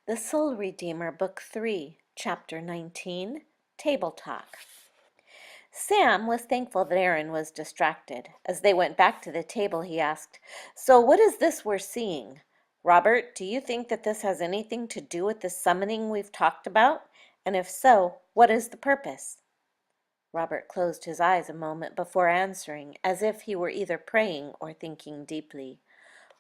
The Soul Redeemer, Book 3, Chapter 19, Tabletalk. Sam was thankful that Aaron was distracted. As they went back to the table, he asked, "So what is this we're seeing? Robert, do you think that this has anything to do with the summoning we've talked about? And if so, what is the purpose?" Robert closed his eyes a moment before answering, as if he were either praying or thinking deeply.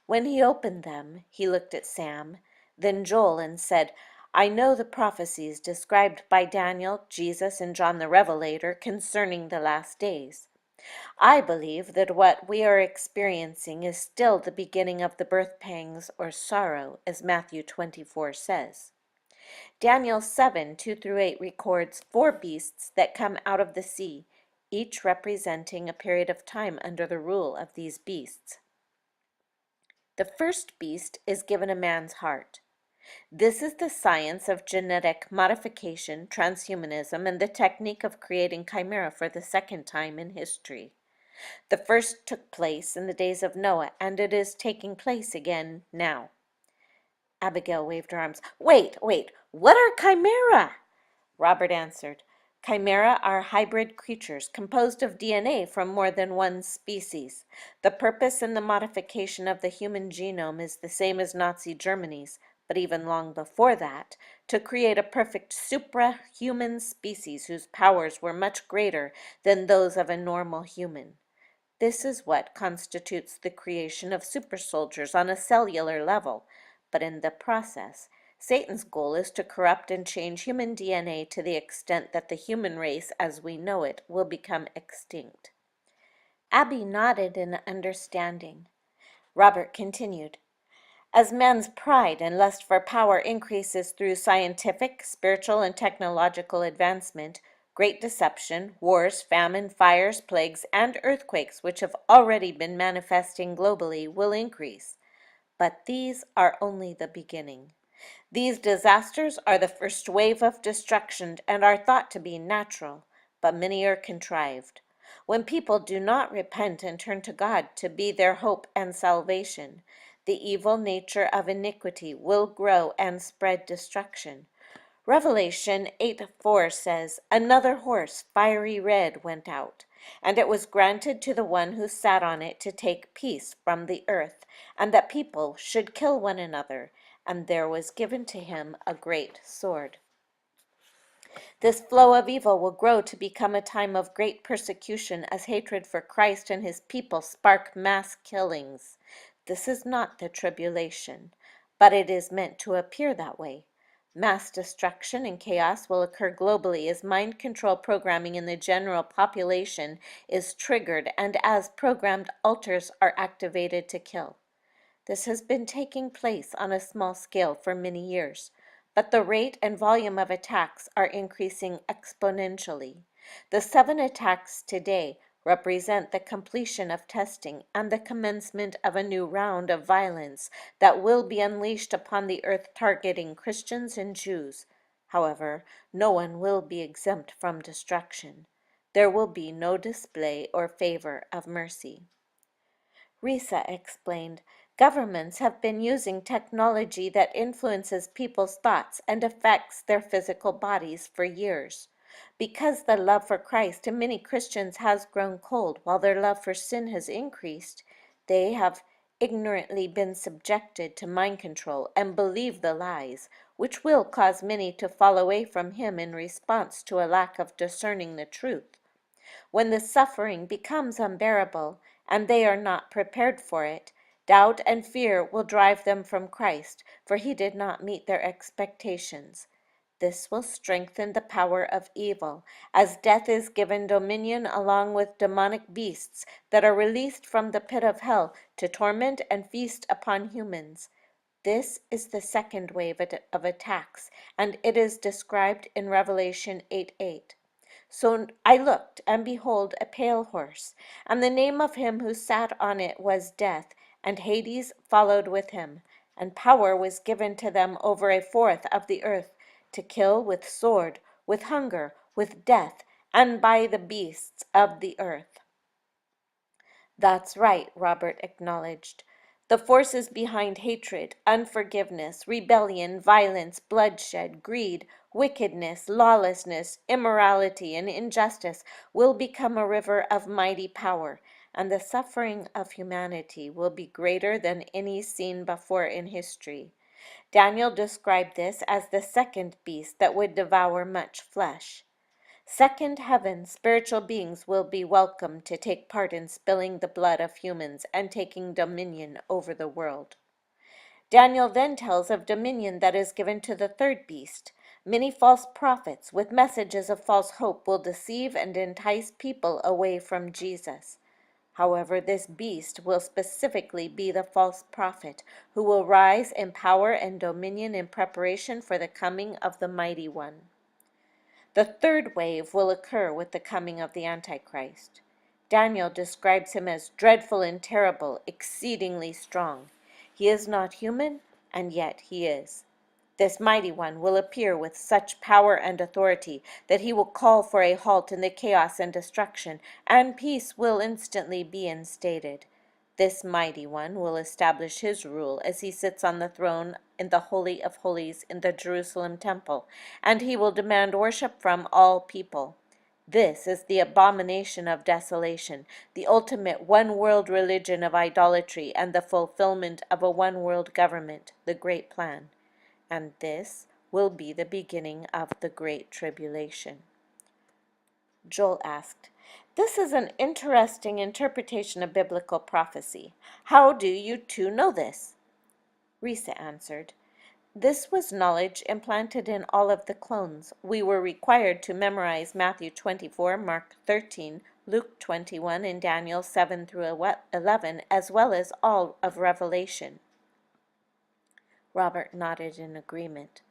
When he opened them, he looked at Sam, then Joel, and said, "I know the prophecies described by Daniel, Jesus, and John the Revelator concerning the last days. I believe that what we are experiencing is still the beginning of the birth pangs or sorrow, as Matthew 24 says. Daniel 7, 2-8 records 4 beasts that come out of the sea, each representing a period of time under the rule of these beasts. The first beast is given a man's heart. This is the science of genetic modification, transhumanism, and the technique of creating chimera for the second time in history. The first took place in the days of Noah, and it is taking place again now." Abigail waved her arms. Wait, what are chimera?" Robert answered, "Chimera are hybrid creatures composed of DNA from more than one species. The purpose in the modification of the human genome is the same as Nazi Germany's, but even long before that, to create a perfect supra-human species whose powers were much greater than those of a normal human. This is what constitutes the creation of super soldiers on a cellular level, but in the process, Satan's goal is to corrupt and change human DNA to the extent that the human race as we know it will become extinct." Abby nodded in understanding. Robert continued, "As man's pride and lust for power increases through scientific, spiritual, and technological advancement, great deception, wars, famine, fires, plagues, and earthquakes, which have already been manifesting globally, will increase. But these are only the beginning. These disasters are the first wave of destruction and are thought to be natural, but many are contrived. When people do not repent and turn to God to be their hope and salvation, the evil nature of iniquity will grow and spread destruction. Revelation 8:4 says, "Another horse, fiery red, went out, and it was granted to the one who sat on it to take peace from the earth, and that people should kill one another, and there was given to him a great sword." This flow of evil will grow to become a time of great persecution as hatred for Christ and his people spark mass killings. This is not the tribulation, but it is meant to appear that way. Mass destruction and chaos will occur globally as mind control programming in the general population is triggered and as programmed altars are activated to kill. This has been taking place on a small scale for many years, but the rate and volume of attacks are increasing exponentially. The 7 attacks today represent the completion of testing and the commencement of a new round of violence that will be unleashed upon the earth targeting Christians and Jews. However, no one will be exempt from destruction. There will be no display or favor of mercy. Risa explained, "Governments have been using technology that influences people's thoughts and affects their physical bodies for years. Because the love for Christ in many Christians has grown cold while their love for sin has increased, they have ignorantly been subjected to mind control and believe the lies, which will cause many to fall away from Him in response to a lack of discerning the truth. When the suffering becomes unbearable, and they are not prepared for it, doubt and fear will drive them from Christ, for He did not meet their expectations. This will strengthen the power of evil, as death is given dominion along with demonic beasts that are released from the pit of hell to torment and feast upon humans. This is the second wave of attacks, and it is described in Revelation 8:8. So I looked, and behold, a pale horse, and the name of him who sat on it was Death, and Hades followed with him, and power was given to them over a fourth of the earth, to kill with sword, with hunger, with death, and by the beasts of the earth." "That's right," Robert acknowledged. The forces behind hatred, unforgiveness, rebellion, violence, bloodshed, greed, wickedness, lawlessness, immorality, and injustice will become a river of mighty power, and the suffering of humanity will be greater than any seen before in history. Daniel described this as the second beast that would devour much flesh. Second heaven, spiritual beings will be welcome to take part in spilling the blood of humans and taking dominion over the world. Daniel then tells of dominion that is given to the third beast. Many false prophets with messages of false hope will deceive and entice people away from Jesus. However, this beast will specifically be the false prophet, who will rise in power and dominion in preparation for the coming of the Mighty One. The third wave will occur with the coming of the Antichrist. Daniel describes him as dreadful and terrible, exceedingly strong. He is not human, and yet he is. This mighty one will appear with such power and authority that he will call for a halt in the chaos and destruction, and peace will instantly be instated. This mighty one will establish his rule as he sits on the throne in the Holy of Holies in the Jerusalem temple, and he will demand worship from all people. This is the abomination of desolation, the ultimate one-world religion of idolatry, and the fulfillment of a one-world government, the great plan. And this will be the beginning of the Great Tribulation. Joel asked, "This is an interesting interpretation of biblical prophecy. How do you two know this?" Risa answered, "This was knowledge implanted in all of the clones. We were required to memorize Matthew 24, Mark 13, Luke 21, and Daniel 7 through 11, as well as all of Revelation." Robert nodded in agreement.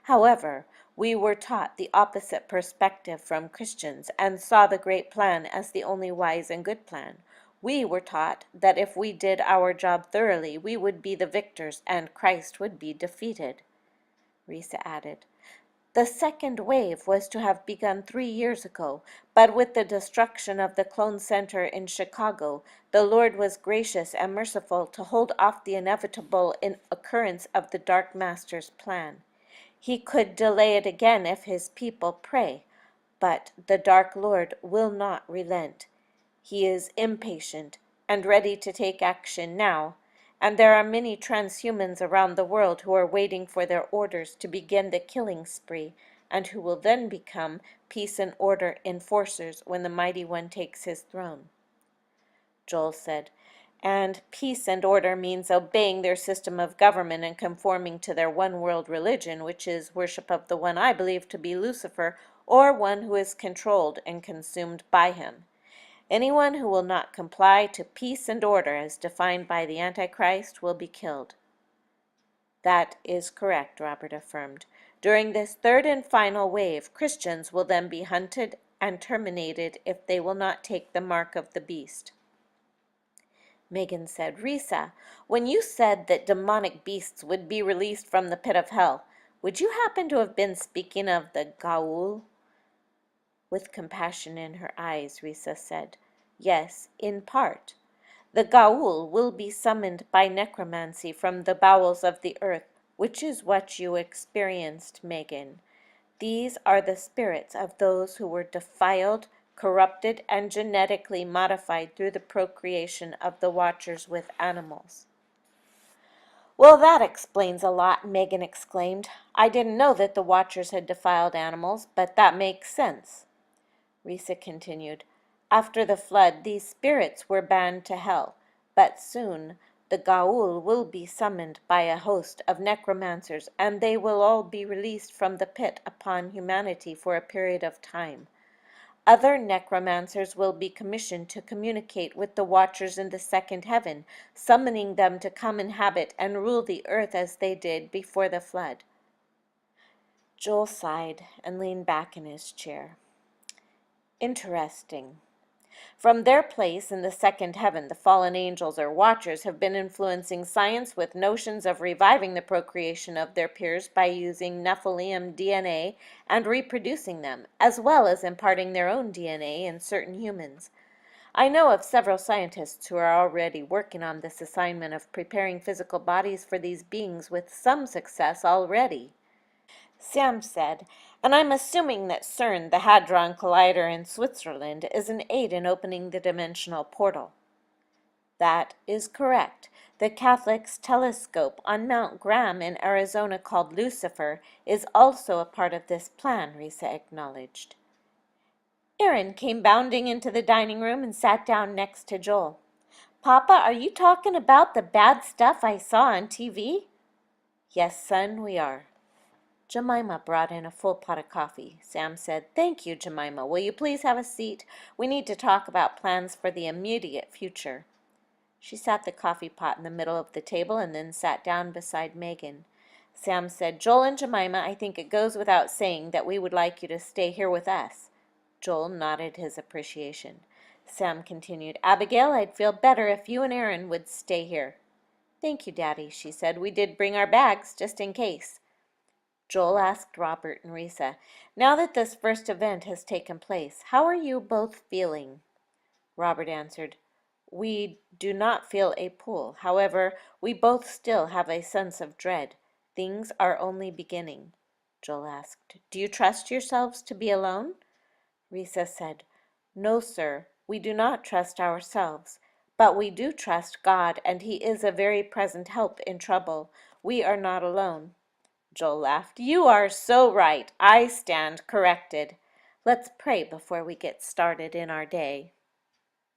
"However, we were taught the opposite perspective from Christians and saw the great plan as the only wise and good plan. We were taught that if we did our job thoroughly, we would be the victors and Christ would be defeated." Risa added, "The second wave was to have begun 3 years ago, but with the destruction of the Clone Center in Chicago, the Lord was gracious and merciful to hold off the inevitable occurrence of the Dark Master's plan. He could delay it again if his people pray, but the Dark Lord will not relent. He is impatient and ready to take action now, and there are many transhumans around the world who are waiting for their orders to begin the killing spree, and who will then become peace and order enforcers when the Mighty One takes his throne." Joel said, "And peace and order means obeying their system of government and conforming to their one-world religion, which is worship of the one I believe to be Lucifer, or one who is controlled and consumed by him. Anyone who will not comply to peace and order as defined by the Antichrist will be killed." "That is correct," Robert affirmed. "During this third and final wave, Christians will then be hunted and terminated if they will not take the mark of the beast." Megan said, "Risa, when you said that demonic beasts would be released from the pit of hell, would you happen to have been speaking of the Gaul?" With compassion in her eyes, Risa said, "Yes, in part. The Gaul will be summoned by necromancy from the bowels of the earth, which is what you experienced, Megan. These are the spirits of those who were defiled, corrupted, and genetically modified through the procreation of the Watchers with animals." "Well, that explains a lot," Megan exclaimed. "I didn't know that the Watchers had defiled animals, but that makes sense." Risa continued, "After the flood, these spirits were banned to hell, but soon the Gaul will be summoned by a host of necromancers, and they will all be released from the pit upon humanity for a period of time. Other necromancers will be commissioned to communicate with the Watchers in the second heaven, summoning them to come inhabit and rule the earth as they did before the flood." Joel sighed and leaned back in his chair. "Interesting. From their place in the second heaven, the fallen angels or Watchers have been influencing science with notions of reviving the procreation of their peers by using Nephilim DNA and reproducing them, as well as imparting their own DNA in certain humans. I know of several scientists who are already working on this assignment of preparing physical bodies for these beings with some success already. Sam said, and I'm assuming that CERN, the Hadron Collider in Switzerland, is an aid in opening the dimensional portal. That is correct. The Catholics' telescope on Mount Graham in Arizona called Lucifer is also a part of this plan, Risa acknowledged. Aaron came bounding into the dining room and sat down next to Joel. Papa, are you talking about the bad stuff I saw on TV? Yes, son, we are. Jemima brought in a full pot of coffee. Sam said, Thank you, Jemima. Will you please have a seat? We need to talk about plans for the immediate future. She sat the coffee pot in the middle of the table and then sat down beside Megan. Sam said, Joel and Jemima, I think it goes without saying that we would like you to stay here with us. Joel nodded his appreciation. Sam continued, Abigail, I'd feel better if you and Aaron would stay here. Thank you, Daddy, she said. We did bring our bags, just in case. Joel asked Robert and Risa, Now that this first event has taken place, how are you both feeling? Robert answered, We do not feel a pull. However, we both still have a sense of dread. Things are only beginning. Joel asked, Do you trust yourselves to be alone? Risa said, No, sir, we do not trust ourselves, but we do trust God, and He is a very present help in trouble. We are not alone. Joel laughed. You are so right. I stand corrected. Let's pray before we get started in our day.